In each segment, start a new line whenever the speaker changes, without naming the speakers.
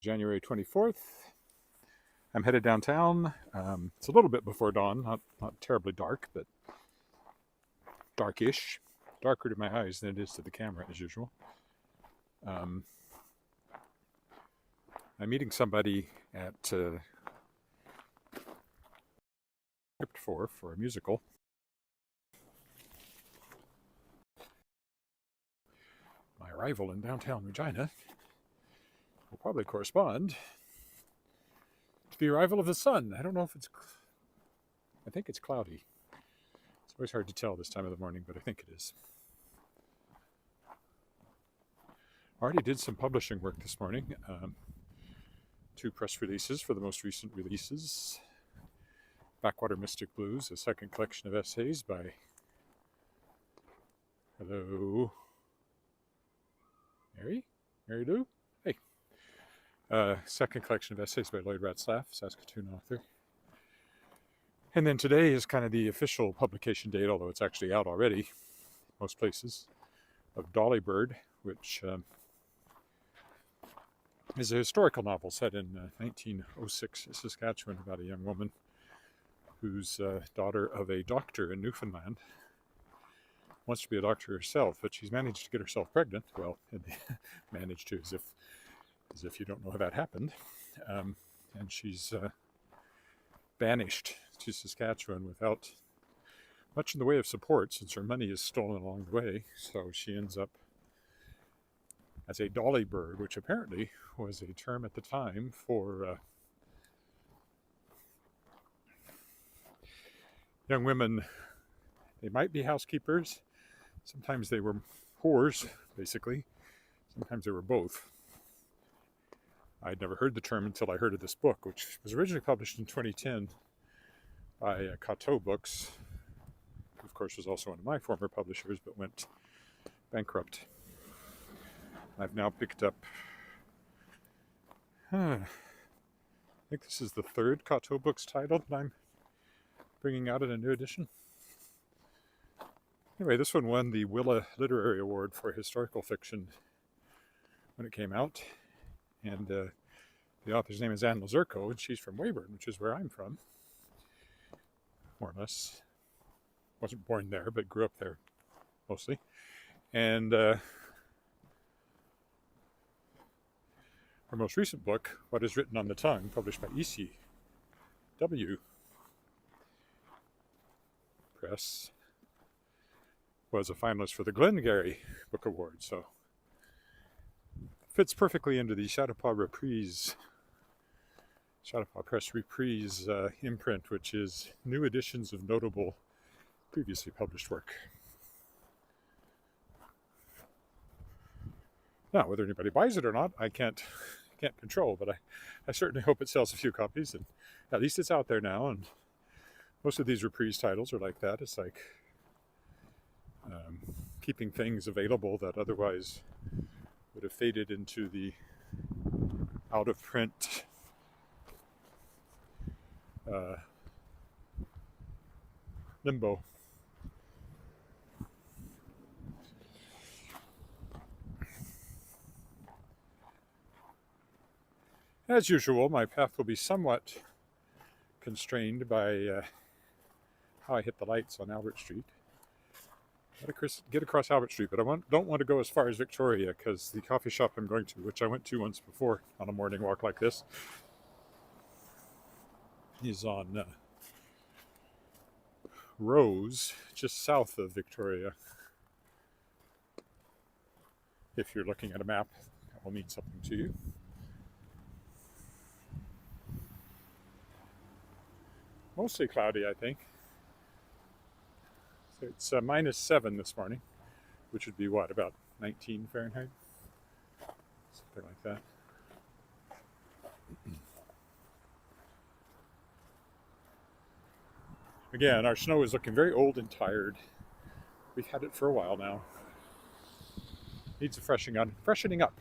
January 24th. I'm headed downtown. It's a little bit before dawn, not terribly dark, but darkish. Darker to my eyes than it is to the camera, as usual. Um, I'm meeting somebody at script for a musical. My arrival in downtown Regina will probably correspond to the arrival of the sun. I don't know if I think it's cloudy. It's always hard to tell this time of the morning, but I think it is. I already did some publishing work this morning. 2 press releases for the most recent releases. Backwater Mystic Blues, a second collection of essays by, hello, Mary Lou? Hey. Second collection of essays by Lloyd Ratzlaff, Saskatoon author. And then today is kind of the official publication date, although it's actually out already, most places, of Dolly Bird, which is a historical novel set in 1906 Saskatchewan about a young woman who's daughter of a doctor in Newfoundland. Wants to be a doctor herself, but she's managed to get herself pregnant. Well, managed to, as if you don't know how that happened. And she's banished to Saskatchewan without much in the way of support, since her money is stolen along the way. So she ends up as a dolly bird, which apparently was a term at the time for young women. They might be housekeepers. Sometimes they were whores, basically. Sometimes they were both. I'd never heard the term until I heard of this book, which was originally published in 2010 by Coteau Books, who of course was also one of my former publishers, but went bankrupt. I've now picked up, I think this is the 3rd Coteau Books title that I'm bringing out in a new edition. Anyway, this one won the Willa Literary Award for historical fiction when it came out. And the author's name is Anne Lazurko, and she's from Weyburn, which is where I'm from, more or less. Wasn't born there, but grew up there mostly. And her most recent book, What Is Written on the Tongue, published by ECW Press, was a finalist for the Glengarry Book Award. So fits perfectly into the Chautauqua Press Reprise imprint, which is new editions of notable previously published work. Now, whether anybody buys it or not, I can't control, but I certainly hope it sells a few copies, and at least it's out there now. And most of these reprise titles are like that. It's like keeping things available that otherwise would have faded into the out-of-print limbo. As usual, my path will be somewhat constrained by how I hit the lights on Albert Street. Get across Albert Street, but I don't want to go as far as Victoria, because the coffee shop I'm going to, which I went to once before on a morning walk like this, is on Rose, just south of Victoria. If you're looking at a map, that will mean something to you. Mostly cloudy, I think. So it's -7 this morning, which would be what, about 19 Fahrenheit? Something like that. Again, our snow is looking very old and tired. We've had it for a while now. Needs a freshening up.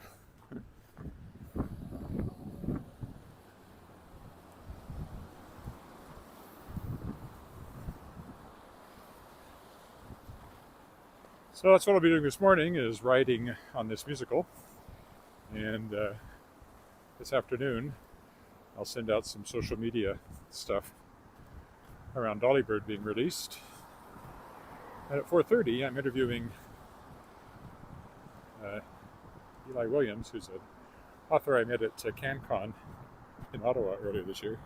So that's what I'll be doing this morning, is writing on this musical. And this afternoon I'll send out some social media stuff around Dolly Bird being released. And at 4:30 I'm interviewing Eli Williams, who's an author I met at CanCon in Ottawa earlier this year.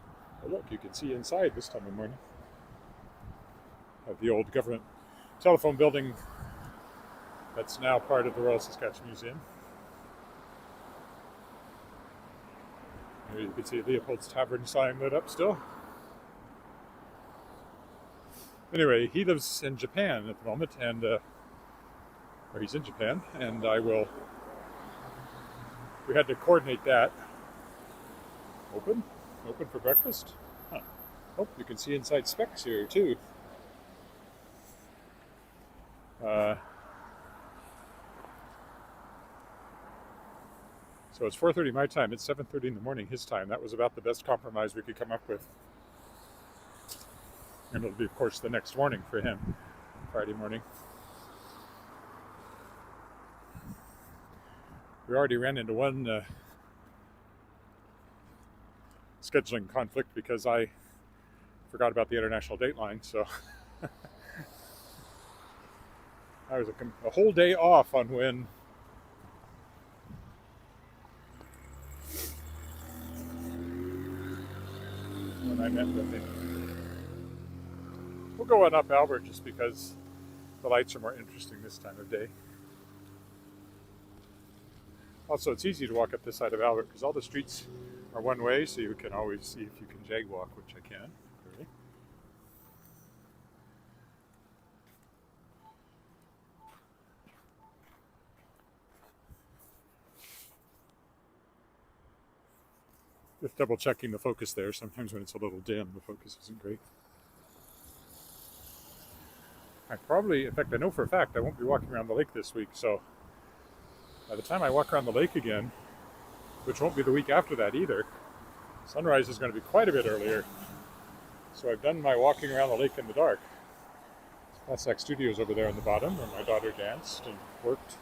Oh, look, you can see inside this time of morning of the old government telephone building that's now part of the Royal Saskatchewan Museum. Here you can see Leopold's Tavern sign lit up still. Anyway, he lives in Japan at the moment, and or he's in Japan, and we had to coordinate that. Open for breakfast. Huh. Oh, you can see inside Specs here too. So it's 4:30 my time. It's 7:30 in the morning his time. That was about the best compromise we could come up with. And it'll be, of course, the next morning for him, Friday morning. We already ran into one scheduling conflict because I forgot about the international dateline. So I was a whole day off on when I met with him. We'll go on up Albert just because the lights are more interesting this time of day. Also, it's easy to walk up this side of Albert because all the streets are one way, so you can always see if you can jaywalk, which I can. Clearly. Just double checking the focus there. Sometimes when it's a little dim, the focus isn't great. In fact, I know for a fact I won't be walking around the lake this week, so by the time I walk around the lake again, which won't be the week after that either, sunrise is going to be quite a bit earlier. So I've done my walking around the lake in the dark. Cossack Studios over there on the bottom, where my daughter danced and worked.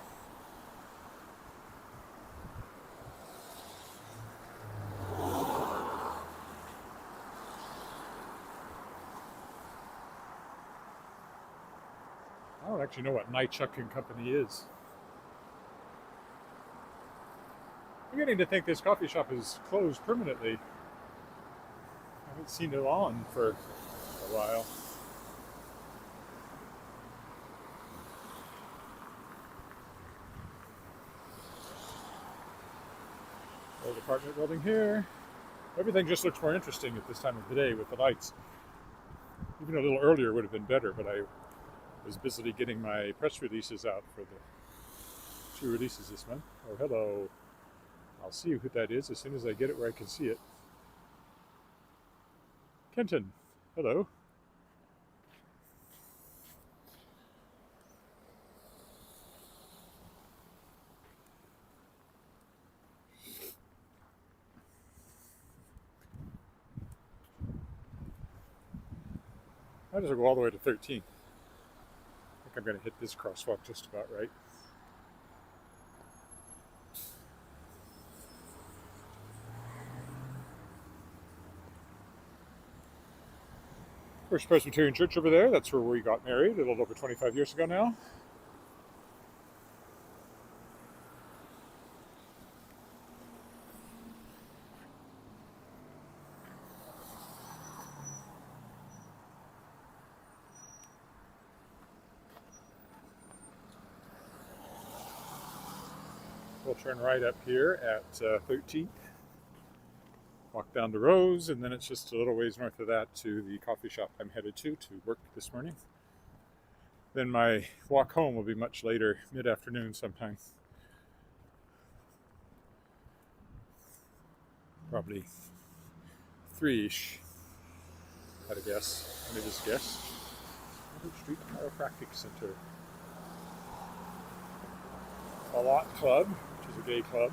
I don't actually know what Nychuk and Company is. I'm beginning to think this coffee shop is closed permanently. I haven't seen it on for a while. Old apartment building here. Everything just looks more interesting at this time of the day with the lights. Even a little earlier would have been better, but I was busily getting my press releases out for the 2 releases this month. Oh, hello. I'll see who that is as soon as I get it where I can see it. Kenton, hello. Might as well go all the way to 13. I think I'm going to hit this crosswalk just about right. First Presbyterian Church over there, that's where we got married a little over 25 years ago now. We'll turn right up here at 13th. Walk down to Rose, and then it's just a little ways north of that to the coffee shop I'm headed to work this morning. Then my walk home will be much later, mid-afternoon sometime. Probably 3-ish, I'd guess. Let me just guess. Albert Street Chiropractic Center. A Lot Club, which is a gay club.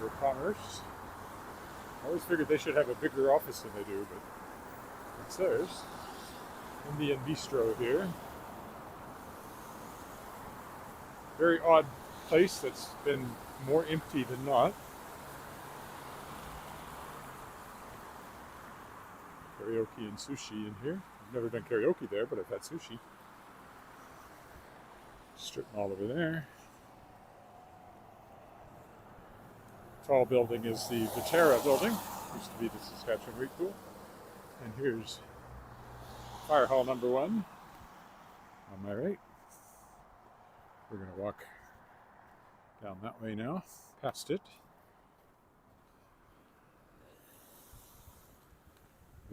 Chamber of Commerce. I always figured they should have a bigger office than they do, but it's theirs. Indian Bistro here. very odd place that's been more empty than not. Karaoke and sushi in here. I've never done karaoke there, but I've had sushi. Strip mall over there. Tall building is the Viterra building. Used to be the Saskatchewan Wheat Pool. And here's Fire Hall number 1 on my right. We're going to walk down that way now, past it.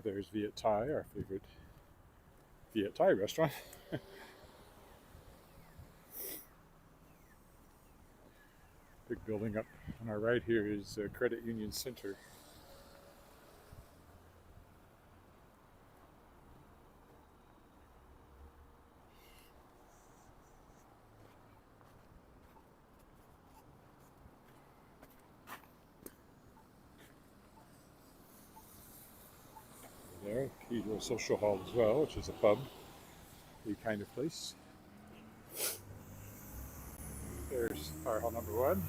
There's Viet Thai, our favorite Viet Thai restaurant. Big building up on our right here is Credit Union Center. There, Cathedral Social Hall as well, which is a pub, a kind of place. There's Fire Hall number 1.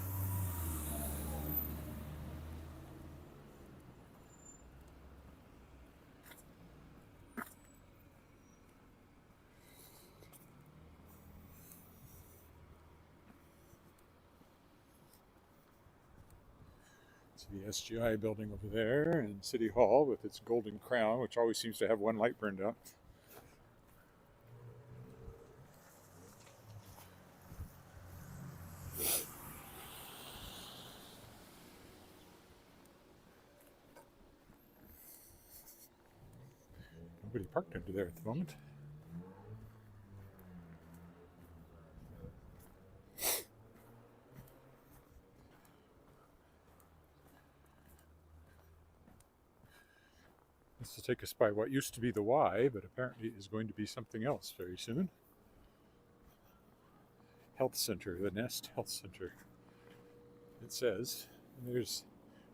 The SGI building over there, and City Hall with its golden crown, which always seems to have one light burned out. Nobody parked under there at the moment. This will take us by what used to be the Y, but apparently is going to be something else very soon. Health Center, the Nest Health Center, it says. And there's,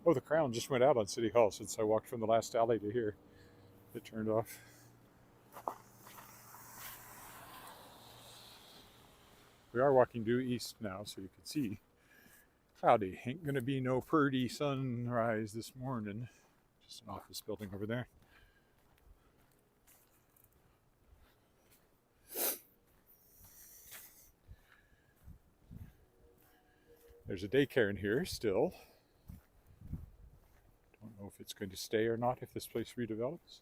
oh, the crown just went out on City Hall since I walked from the last alley to here. It turned off. We are walking due east now, so you can see. Cloudy. Ain't gonna be no purty sunrise this morning. Just an office building over there. There's a daycare in here still. Don't know if it's going to stay or not if this place redevelops.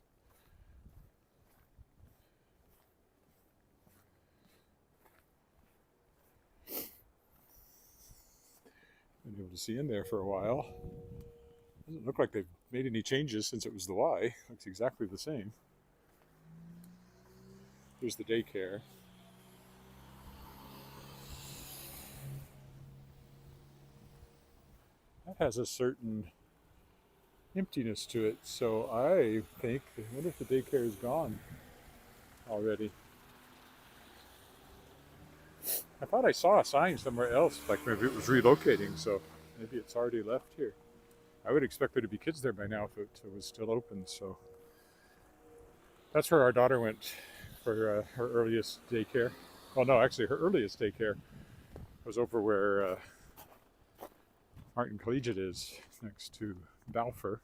Been able to see in there for a while. Doesn't look like they've made any changes since it was the Y. Looks exactly the same. Here's the daycare. That has a certain emptiness to it, so I think, I wonder if the daycare is gone already. I thought I saw a sign somewhere else, like maybe it was relocating, so maybe it's already left here. I would expect there to be kids there by now if it was still open, so. That's where our daughter went for her earliest daycare. Well, no, actually her earliest daycare was over where Martin Collegiate is, next to Balfour.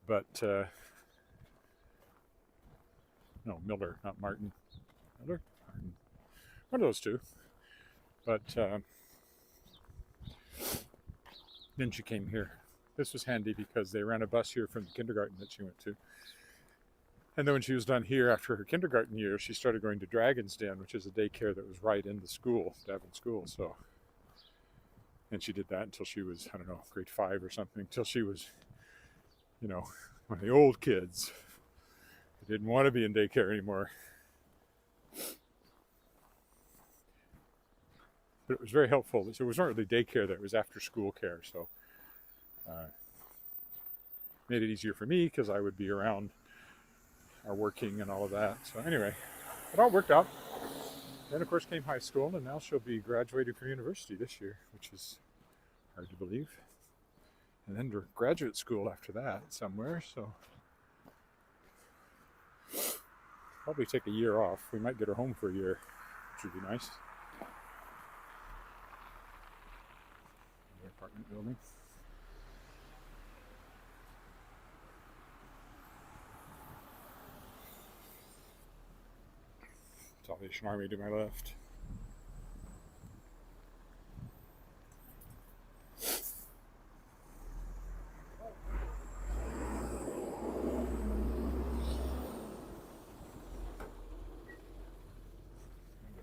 But, no, Miller, not Martin. Miller? Martin. One of those two. But then she came here. This was handy because they ran a bus here from the kindergarten that she went to. And then when she was done here after her kindergarten year, she started going to Dragon's Den, which is a daycare that was right in the school, Davin School. So, and she did that until she was, I don't know, grade 5 or something, until she was, you know, one of the old kids who didn't want to be in daycare anymore. But it was very helpful. So it wasn't really daycare there, it was after school care. So made it easier for me because I would be around working and all of that. So anyway, it all worked out. Then of course came high school, and now she'll be graduating from university this year, which is hard to believe. And then to graduate school after that somewhere, so probably take a year off. We might get her home for a year. which would be nice. Another apartment building. Salvation Army to my left.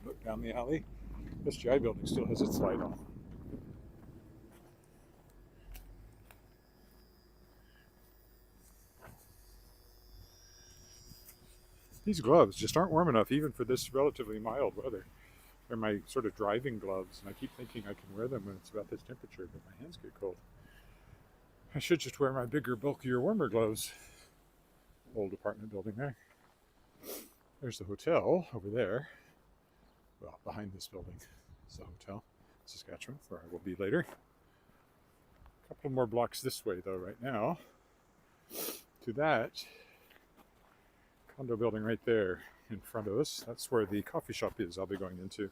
Look down the alley. This GI building still has its light on. These gloves just aren't warm enough even for this relatively mild weather. They're my sort of driving gloves, and I keep thinking I can wear them when it's about this temperature, but my hands get cold. I should just wear my bigger, bulkier, warmer gloves. Old apartment building there. There's the hotel over there. Well, behind this building is the hotel, Saskatchewan, where I will be later. A couple more blocks this way, though, right now. To that condo building right there in front of us. That's where the coffee shop is I'll be going into.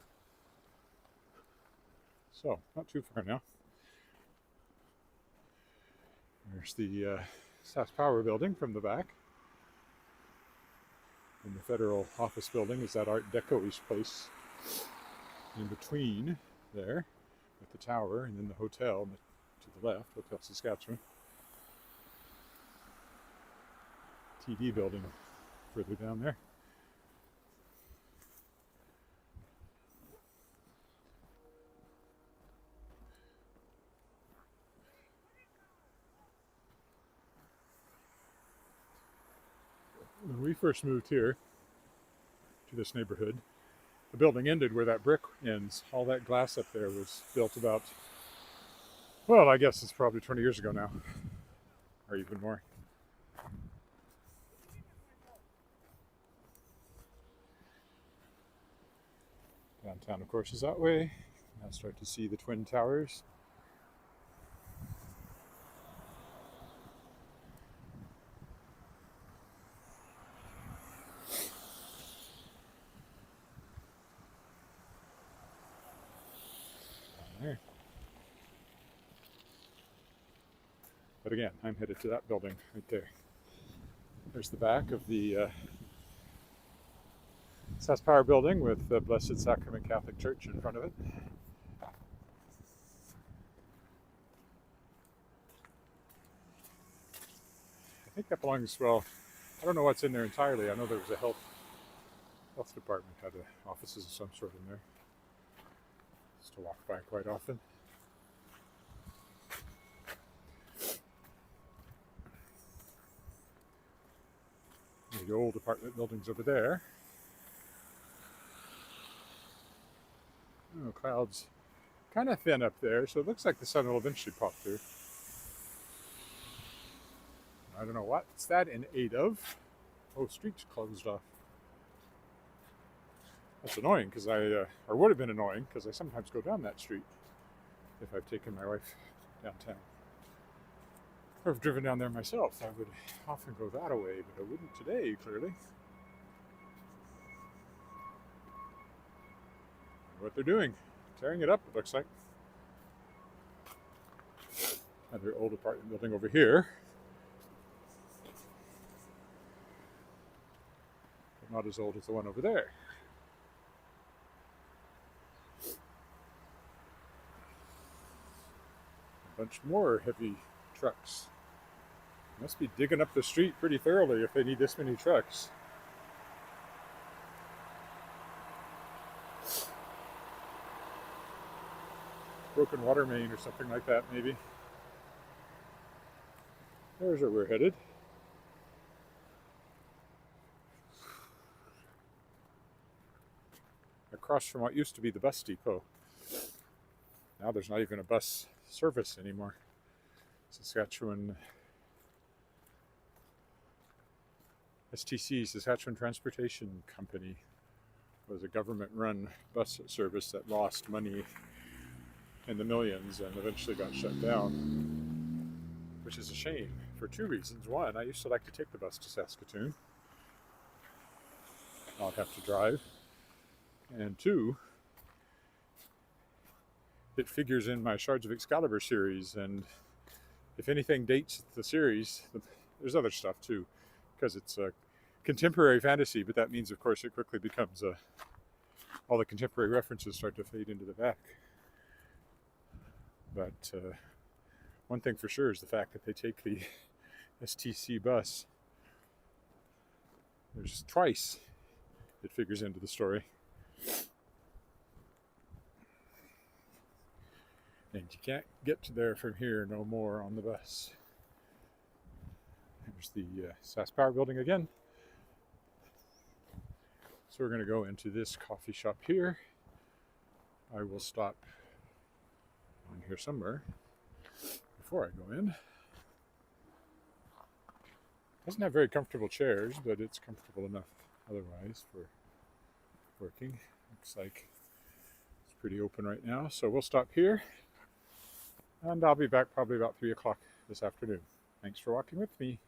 So, not too far now. There's the SAS Power building from the back. And the federal office building is that Art Deco-ish place in between there with the tower, and then the hotel to the left, Hotel Saskatchewan. TD building further down there. When we first moved here to this neighborhood, the building ended where that brick ends. All that glass up there was built about, well, I guess it's probably 20 years ago now, or even more. Downtown, of course, is that way. Now start to see the Twin Towers. Down there. But again, I'm headed to that building right there. There's the back of the SAS Power building with the Blessed Sacrament Catholic Church in front of it. I think that belongs, well, I don't know what's in there entirely. I know there was a health department had offices of some sort in there. Used to walk by quite often. The old apartment buildings over there. Oh, clouds kind of thin up there, so it looks like the sun will eventually pop through. I don't know what's that in aid of. Oh, street's closed off. That's annoying because or would have been annoying because I sometimes go down that street if I've taken my wife downtown. Or if I've driven down there myself, I would often go that way, but I wouldn't today, clearly. What they're doing, tearing it up, it looks like. Another old apartment building over here. But not as old as the one over there. A bunch more heavy trucks. Must be digging up the street pretty thoroughly if they need this many trucks. Broken water main or something like that, maybe. There's where we're headed. Across from what used to be the bus depot. Now there's not even a bus service anymore. Saskatchewan STC, Saskatchewan Transportation Company, was a government-run bus service that lost money in the millions and eventually got shut down, which is a shame for two reasons. One, I used to like to take the bus to Saskatoon. I'll have to drive. And two, it figures in my Shards of Excalibur series, and if anything dates the series, there's other stuff too, because it's a contemporary fantasy, but that means, of course, it quickly becomes all the contemporary references start to fade into the back. But one thing for sure is the fact that they take the STC bus. There's twice it figures into the story. And you can't get to there from here no more on the bus. There's the SAS Power Building again. So we're going to go into this coffee shop here. I will stop in here somewhere before I go in. Doesn't have very comfortable chairs, but it's comfortable enough otherwise for working. Looks like it's pretty open right now. So we'll stop here, and I'll be back probably about 3 o'clock this afternoon. Thanks for walking with me.